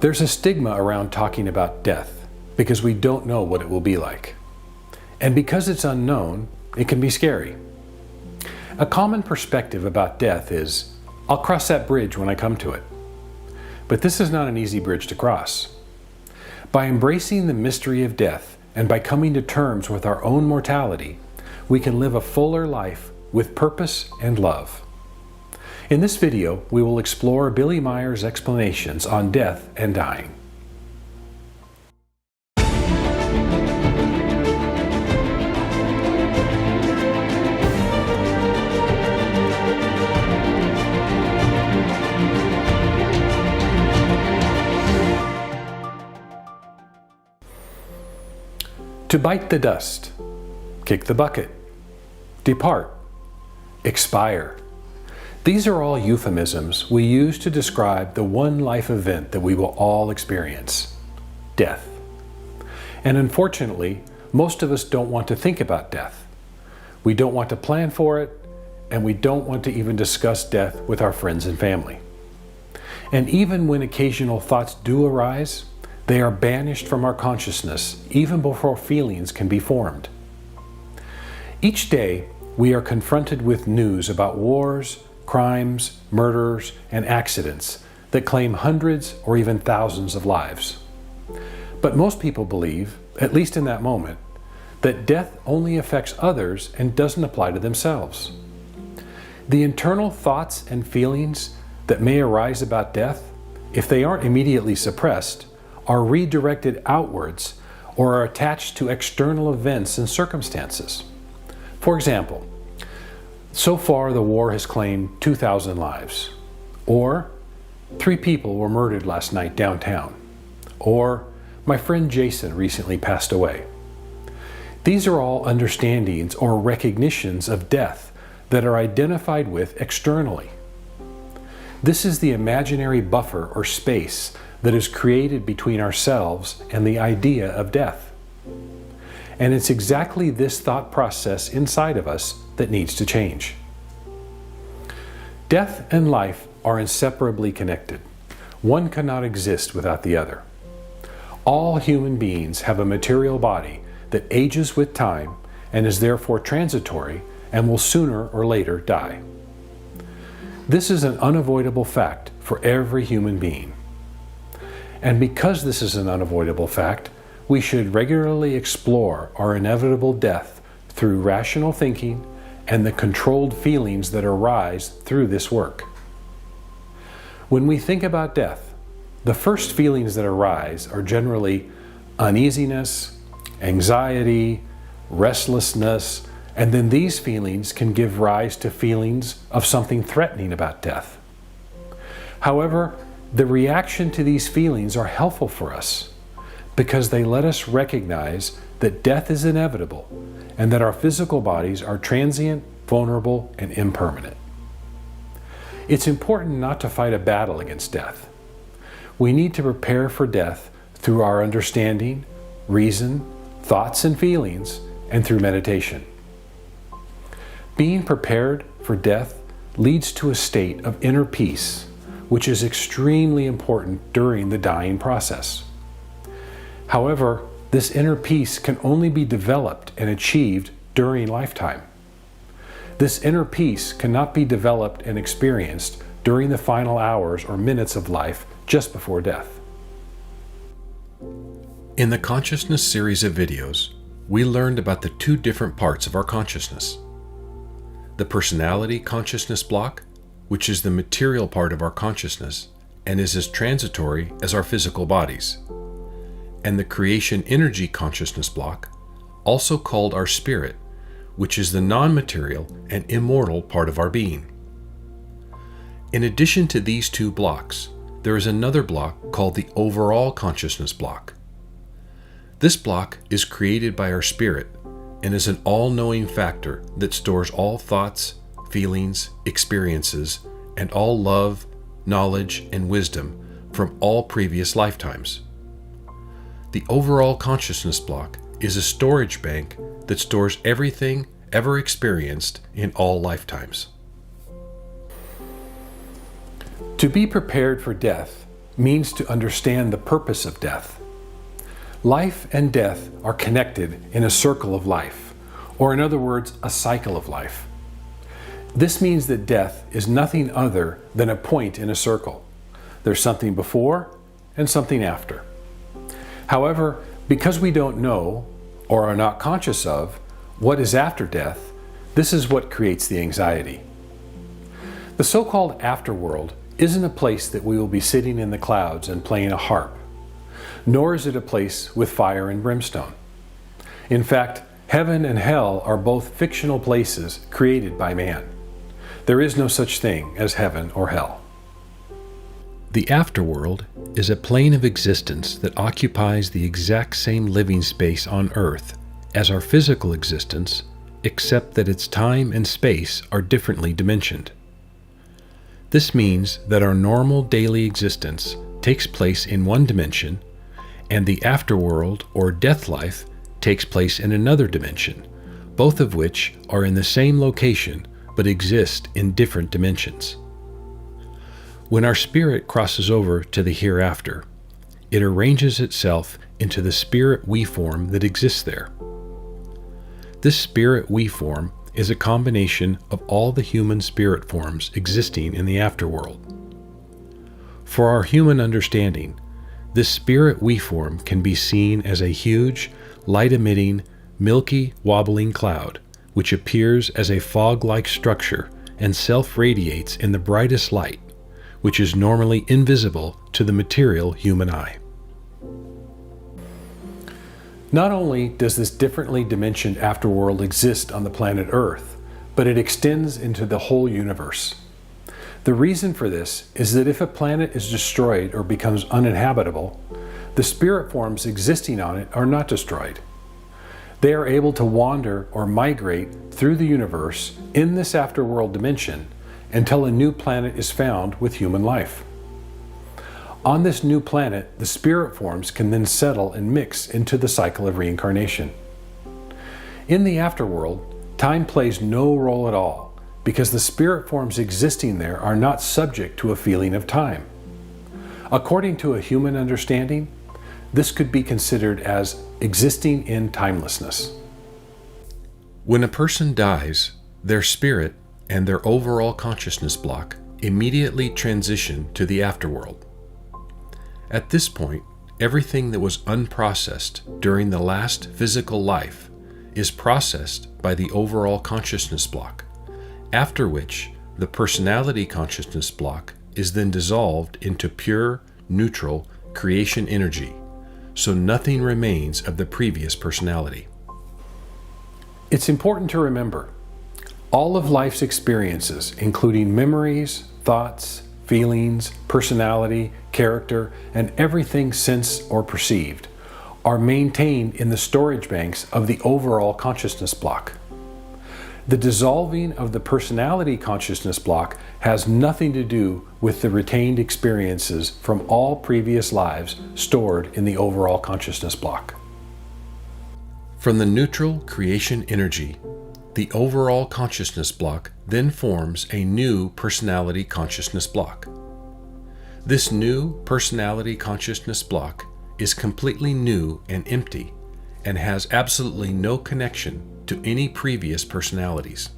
There's a stigma around talking about death because we don't know what it will be like. And because it's unknown, it can be scary. A common perspective about death is, I'll cross that bridge when I come to it. But this is not an easy bridge to cross. By embracing the mystery of death and by coming to terms with our own mortality, we can live a fuller life with purpose and love. In this video, we will explore Billy Meier's explanations on death and dying. To bite the dust, kick the bucket, depart, expire. These are all euphemisms we use to describe the one life event that we will all experience, death. And unfortunately, most of us don't want to think about death. We don't want to plan for it, and we don't want to even discuss death with our friends and family. And even when occasional thoughts do arise, they are banished from our consciousness even before feelings can be formed. Each day, we are confronted with news about wars, crimes, murders, and accidents that claim hundreds or even thousands of lives. But most people believe, at least in that moment, that death only affects others and doesn't apply to themselves. The internal thoughts and feelings that may arise about death, if they aren't immediately suppressed, are redirected outwards or are attached to external events and circumstances. For example, so far the war has claimed 2,000 lives, or 3 people were murdered last night downtown, or my friend Jason recently passed away. These are all understandings or recognitions of death that are identified with externally. This is the imaginary buffer or space that is created between ourselves and the idea of death. And it's exactly this thought process inside of us that needs to change. Death and life are inseparably connected. One cannot exist without the other. All human beings have a material body that ages with time and is therefore transitory and will sooner or later die. This is an unavoidable fact for every human being. And because this is an unavoidable fact, we should regularly explore our inevitable death through rational thinking and the controlled feelings that arise through this work. When we think about death, the first feelings that arise are generally uneasiness, anxiety, restlessness, and then these feelings can give rise to feelings of something threatening about death. However, the reaction to these feelings are helpful for us because they let us recognize that death is inevitable and that our physical bodies are transient, vulnerable, and impermanent. It's important not to fight a battle against death. We need to prepare for death through our understanding, reason, thoughts and feelings, and through meditation. Being prepared for death leads to a state of inner peace, which is extremely important during the dying process. However, this inner peace can only be developed and achieved during lifetime. This inner peace cannot be developed and experienced during the final hours or minutes of life just before death. In the Consciousness series of videos, we learned about the 2 different parts of our consciousness. The personality consciousness block, which is the material part of our consciousness and is as transitory as our physical bodies, and the creation energy consciousness block, also called our spirit, which is the non-material and immortal part of our being. In addition to these 2 blocks, there is another block called the overall consciousness block. This block is created by our spirit and is an all-knowing factor that stores all thoughts, feelings, experiences, and all love, knowledge, and wisdom from all previous lifetimes. The overall consciousness block is a storage bank that stores everything ever experienced in all lifetimes. To be prepared for death means to understand the purpose of death. Life and death are connected in a circle of life, or in other words, a cycle of life. This means that death is nothing other than a point in a circle. There's something before and something after. However, because we don't know, or are not conscious of, what is after death, this is what creates the anxiety. The so-called afterworld isn't a place that we will be sitting in the clouds and playing a harp, nor is it a place with fire and brimstone. In fact, heaven and hell are both fictional places created by man. There is no such thing as heaven or hell. The afterworld is a plane of existence that occupies the exact same living space on Earth as our physical existence, except that its time and space are differently dimensioned. This means that our normal daily existence takes place in one dimension, and the afterworld or death life takes place in another dimension, both of which are in the same location but exist in different dimensions. When our spirit crosses over to the hereafter, it arranges itself into the spirit we form that exists there. This spirit we form is a combination of all the human spirit forms existing in the afterworld. For our human understanding, this spirit we form can be seen as a huge, light-emitting, milky, wobbling cloud, which appears as a fog-like structure and self-radiates in the brightest light, which is normally invisible to the material human eye. Not only does this differently dimensioned afterworld exist on the planet Earth, but it extends into the whole universe. The reason for this is that if a planet is destroyed or becomes uninhabitable, the spirit forms existing on it are not destroyed. They are able to wander or migrate through the universe in this afterworld dimension until a new planet is found with human life. On this new planet, the spirit forms can then settle and mix into the cycle of reincarnation. In the afterworld, time plays no role at all because the spirit forms existing there are not subject to a feeling of time. According to a human understanding, this could be considered as existing in timelessness. When a person dies, their spirit and their overall consciousness block immediately transition to the afterworld. At this point, everything that was unprocessed during the last physical life is processed by the overall consciousness block, after which the personality consciousness block is then dissolved into pure, neutral creation energy, so nothing remains of the previous personality. It's important to remember, all of life's experiences, including memories, thoughts, feelings, personality, character, and everything sensed or perceived, are maintained in the storage banks of the overall consciousness block. The dissolving of the personality consciousness block has nothing to do with the retained experiences from all previous lives stored in the overall consciousness block. From the neutral creation energy, the overall consciousness block then forms a new personality consciousness block. This new personality consciousness block is completely new and empty and has absolutely no connection to any previous personalities.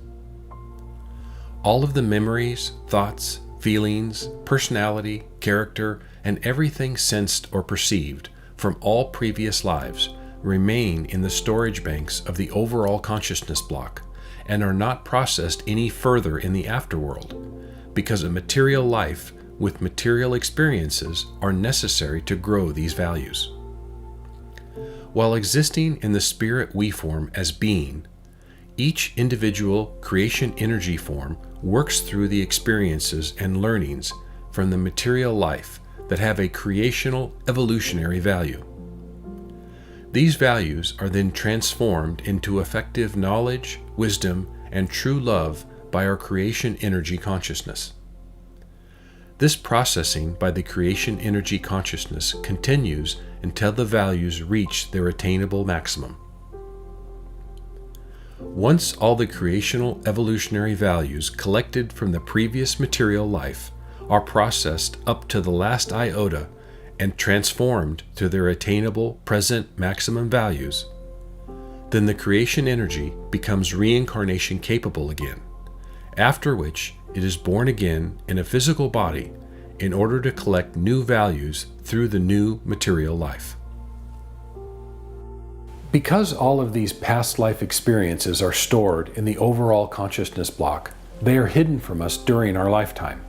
All of the memories, thoughts, feelings, personality, character, and everything sensed or perceived from all previous lives remain in the storage banks of the overall consciousness block and are not processed any further in the afterworld, because a material life with material experiences are necessary to grow these values. While existing in the spirit we form as being, each individual creation energy form works through the experiences and learnings from the material life that have a creational evolutionary value. These values are then transformed into effective knowledge, wisdom, and true love by our creation energy consciousness. This processing by the creation energy consciousness continues until the values reach their attainable maximum. Once all the creational evolutionary values collected from the previous material life are processed up to the last iota and transformed to their attainable present maximum values, then the creation energy becomes reincarnation capable again, after which it is born again in a physical body in order to collect new values through the new material life. Because all of these past life experiences are stored in the overall consciousness block, they are hidden from us during our lifetime.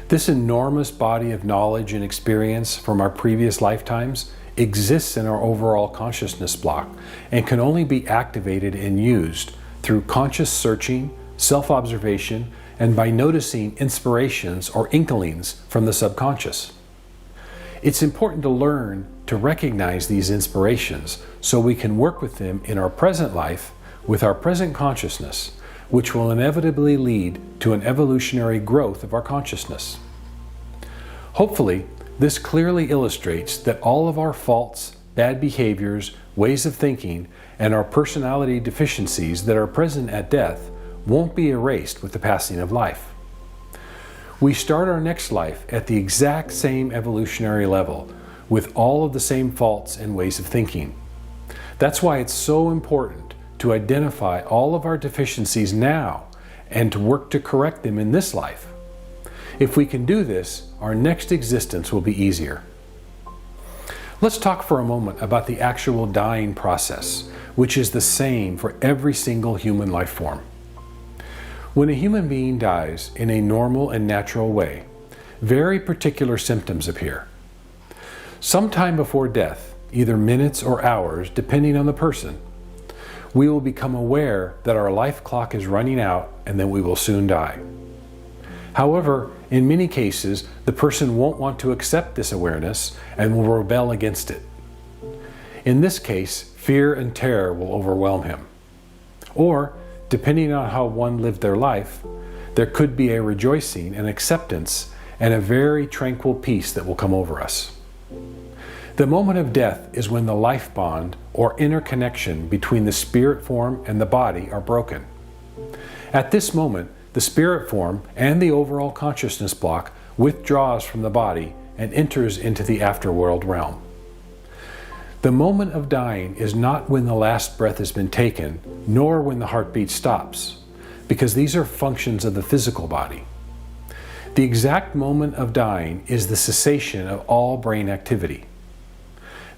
This enormous body of knowledge and experience from our previous lifetimes exists in our overall consciousness block and can only be activated and used through conscious searching, self-observation, and by noticing inspirations or inklings from the subconscious. It's important to learn to recognize these inspirations so we can work with them in our present life with our present consciousness, which will inevitably lead to an evolutionary growth of our consciousness. Hopefully, this clearly illustrates that all of our faults, bad behaviors, ways of thinking, and our personality deficiencies that are present at death won't be erased with the passing of life. We start our next life at the exact same evolutionary level, with all of the same faults and ways of thinking. That's why it's so important to identify all of our deficiencies now and to work to correct them in this life. If we can do this, our next existence will be easier. Let's talk for a moment about the actual dying process, which is the same for every single human life form. When a human being dies in a normal and natural way, very particular symptoms appear. Sometime before death, either minutes or hours, depending on the person, we will become aware that our life clock is running out and that we will soon die. However, in many cases, the person won't want to accept this awareness and will rebel against it. In this case, fear and terror will overwhelm him. Or, depending on how one lived their life, there could be a rejoicing and acceptance and a very tranquil peace that will come over us. The moment of death is when the life bond or interconnection between the spirit form and the body are broken. At this moment, the spirit form and the overall consciousness block withdraws from the body and enters into the afterworld realm. The moment of dying is not when the last breath has been taken, nor when the heartbeat stops, because these are functions of the physical body. The exact moment of dying is the cessation of all brain activity.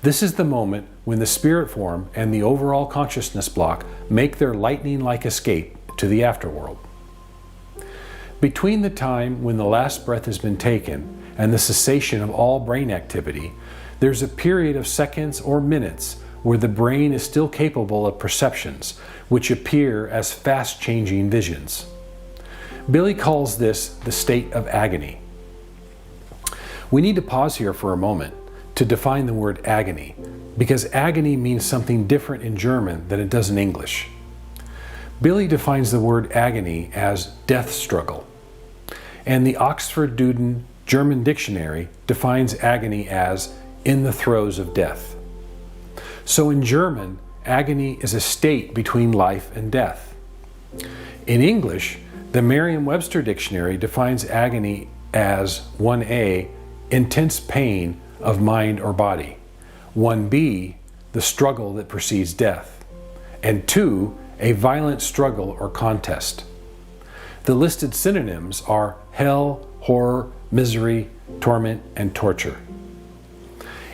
This is the moment when the spirit form and the overall consciousness block make their lightning-like escape to the afterworld. Between the time when the last breath has been taken and the cessation of all brain activity, there's a period of seconds or minutes where the brain is still capable of perceptions, which appear as fast-changing visions. Billy calls this the state of agony. We need to pause here for a moment to define the word agony, because agony means something different in German than it does in English. Billy defines the word agony as death struggle, and the Oxford Duden German Dictionary defines agony as in the throes of death. So in German, agony is a state between life and death. In English, the Merriam-Webster Dictionary defines agony as 1a, intense pain of mind or body, 1b, the struggle that precedes death, and 2, a violent struggle or contest. The listed synonyms are hell, horror, misery, torment, and torture.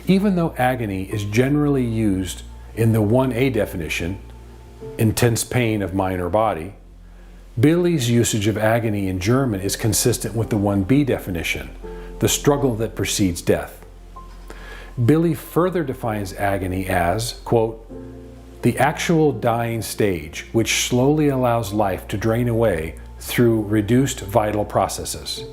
Even though agony is generally used in the 1a definition, intense pain of mind or body, Billy's usage of agony in German is consistent with the 1b definition, the struggle that precedes death. Billy further defines agony as, quote, the actual dying stage which slowly allows life to drain away through reduced vital processes.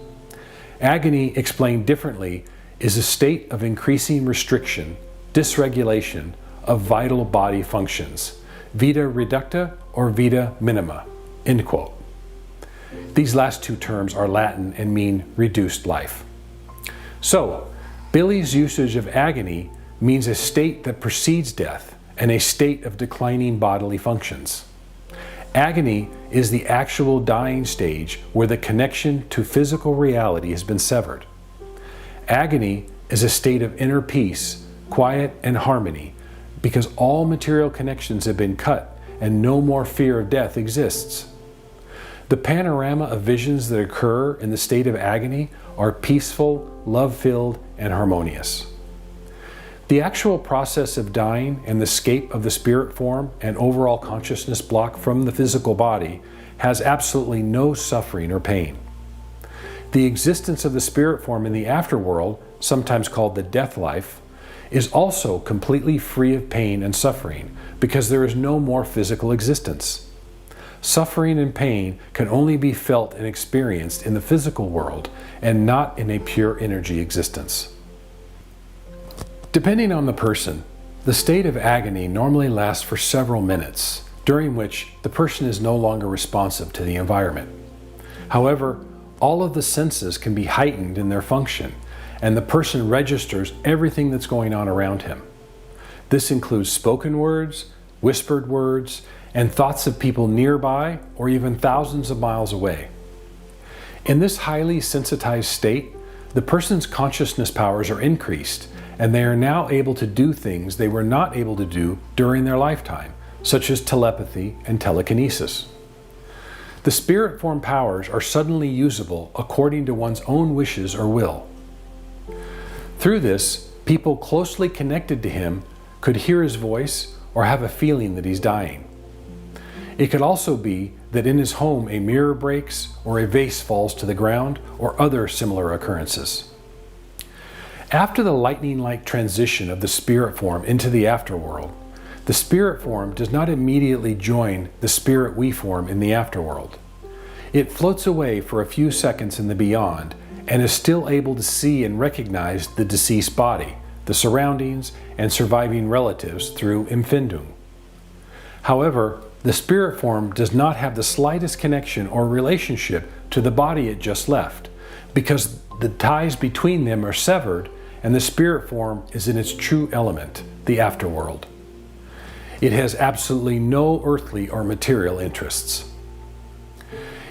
Agony, explained differently, is a state of increasing restriction, dysregulation of vital body functions, vita reducta or vita minima, end quote. These last two terms are Latin and mean reduced life. So, Billy's usage of agony means a state that precedes death and a state of declining bodily functions. Agony is the actual dying stage where the connection to physical reality has been severed. Agony is a state of inner peace, quiet, and harmony, because all material connections have been cut and no more fear of death exists. The panorama of visions that occur in the state of agony are peaceful, love-filled, and harmonious. The actual process of dying and the escape of the spirit form and overall consciousness block from the physical body has absolutely no suffering or pain. The existence of the spirit form in the afterworld, sometimes called the death life, is also completely free of pain and suffering because there is no more physical existence. Suffering and pain can only be felt and experienced in the physical world and not in a pure energy existence. Depending on the person, the state of agony normally lasts for several minutes, during which the person is no longer responsive to the environment. However, all of the senses can be heightened in their function, and the person registers everything that's going on around him. This includes spoken words, whispered words, and thoughts of people nearby or even thousands of miles away. In this highly sensitized state, the person's consciousness powers are increased, and they are now able to do things they were not able to do during their lifetime, such as telepathy and telekinesis. The spirit form powers are suddenly usable according to one's own wishes or will. Through this, people closely connected to him could hear his voice or have a feeling that he's dying. It could also be that in his home a mirror breaks or a vase falls to the ground or other similar occurrences. After the lightning-like transition of the spirit form into the afterworld, the spirit form does not immediately join the spirit we form in the afterworld. It floats away for a few seconds in the beyond and is still able to see and recognize the deceased body, the surroundings, and surviving relatives through Empfindung. However, the spirit form does not have the slightest connection or relationship to the body it just left, because the ties between them are severed and the spirit form is in its true element, the afterworld. It has absolutely no earthly or material interests.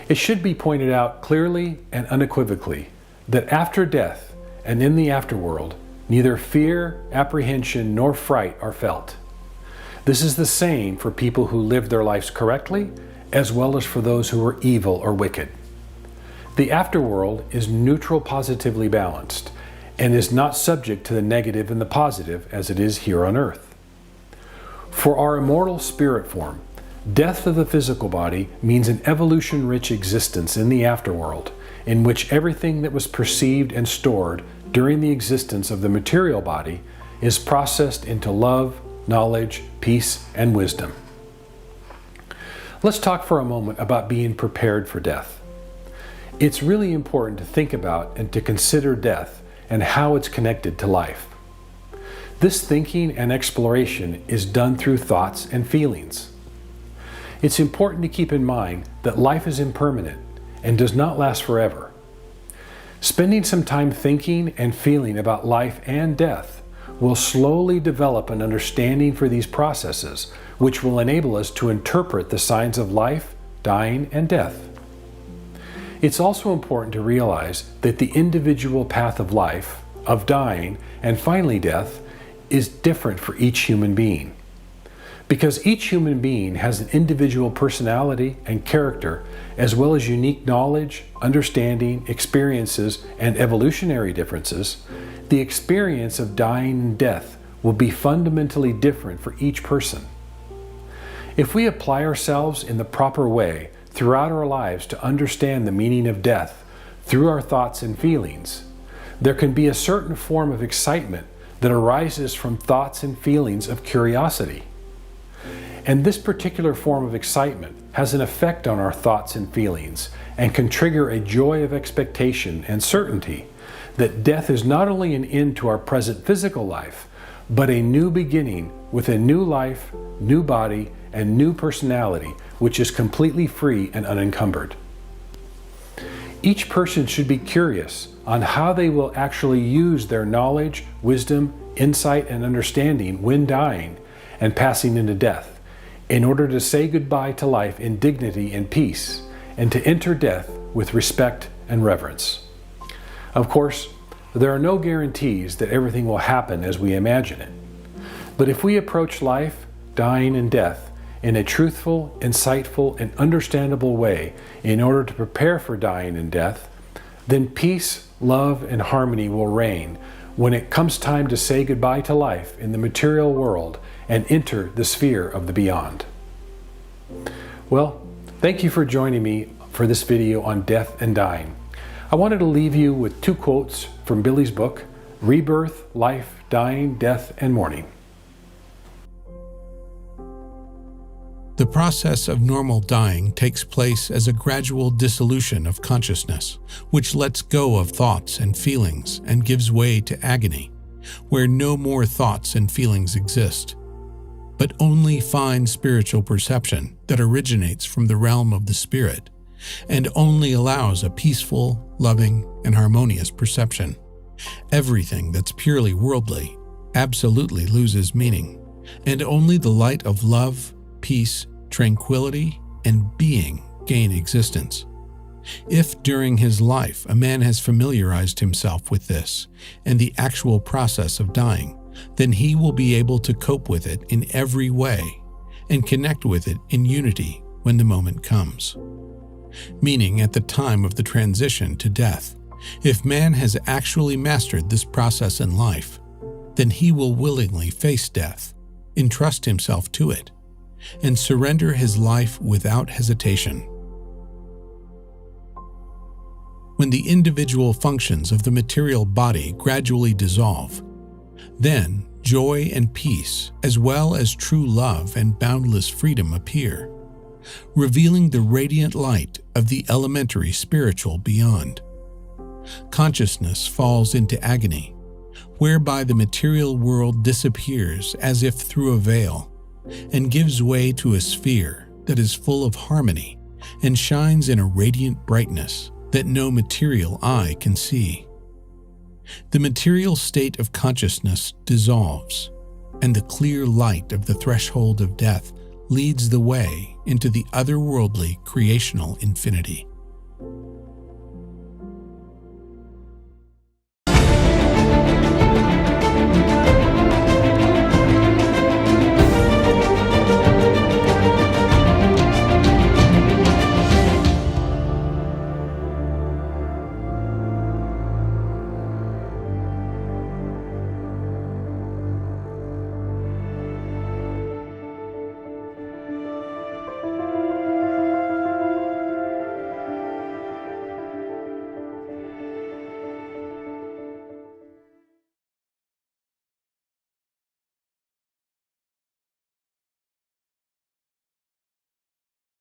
It should be pointed out clearly and unequivocally that after death and in the afterworld, neither fear, apprehension, nor fright are felt. This is the same for people who live their lives correctly, as well as for those who are evil or wicked. The afterworld is neutral positively balanced, and is not subject to the negative and the positive as it is here on earth. For our immortal spirit form, death of the physical body means an evolution-rich existence in the afterworld, in which everything that was perceived and stored during the existence of the material body is processed into love, knowledge, peace, and wisdom. Let's talk for a moment about being prepared for death. It's really important to think about and to consider death and how it's connected to life. This thinking and exploration is done through thoughts and feelings. It's important to keep in mind that life is impermanent and does not last forever. Spending some time thinking and feeling about life and death will slowly develop an understanding for these processes, which will enable us to interpret the signs of life, dying, and death. It's also important to realize that the individual path of life, of dying, and finally death is different for each human being. Because each human being has an individual personality and character, as well as unique knowledge, understanding, experiences, and evolutionary differences, the experience of dying and death will be fundamentally different for each person. If we apply ourselves in the proper way throughout our lives to understand the meaning of death through our thoughts and feelings, there can be a certain form of excitement that arises from thoughts and feelings of curiosity. And this particular form of excitement has an effect on our thoughts and feelings and can trigger a joy of expectation and certainty that death is not only an end to our present physical life, but a new beginning with a new life, new body, and new personality, which is completely free and unencumbered. Each person should be curious on how they will actually use their knowledge, wisdom, insight, and understanding when dying and passing into death, in order to say goodbye to life in dignity and peace, and to enter death with respect and reverence. Of course, There are no guarantees that everything will happen as we imagine it. But if we approach life, dying, and death in a truthful, insightful, and understandable way in order to prepare for dying and death, then peace, love, and harmony will reign when it comes time to say goodbye to life in the material world and enter the sphere of the beyond. Well, thank you for joining me for this video on death and dying. I wanted to leave you with 2 quotes from Billy's book, Rebirth, Life, Dying, Death, and Mourning. The process of normal dying takes place as a gradual dissolution of consciousness, which lets go of thoughts and feelings and gives way to agony, where no more thoughts and feelings exist, but only fine spiritual perception that originates from the realm of the spirit and only allows a peaceful, loving, and harmonious perception. Everything that's purely worldly absolutely loses meaning, and only the light of love, peace, tranquility, and being gain existence. If during his life a man has familiarized himself with this and the actual process of dying, then he will be able to cope with it in every way and connect with it in unity when the moment comes. Meaning, at the time of the transition to death, if man has actually mastered this process in life, then he will willingly face death, entrust himself to it, and surrender his life without hesitation. When the individual functions of the material body gradually dissolve, then joy and peace, as well as true love and boundless freedom appear, revealing the radiant light of the elementary spiritual beyond. Consciousness falls into agony, whereby the material world disappears as if through a veil, and gives way to a sphere that is full of harmony and shines in a radiant brightness that no material eye can see. The material state of consciousness dissolves, and the clear light of the threshold of death leads the way into the otherworldly creational infinity.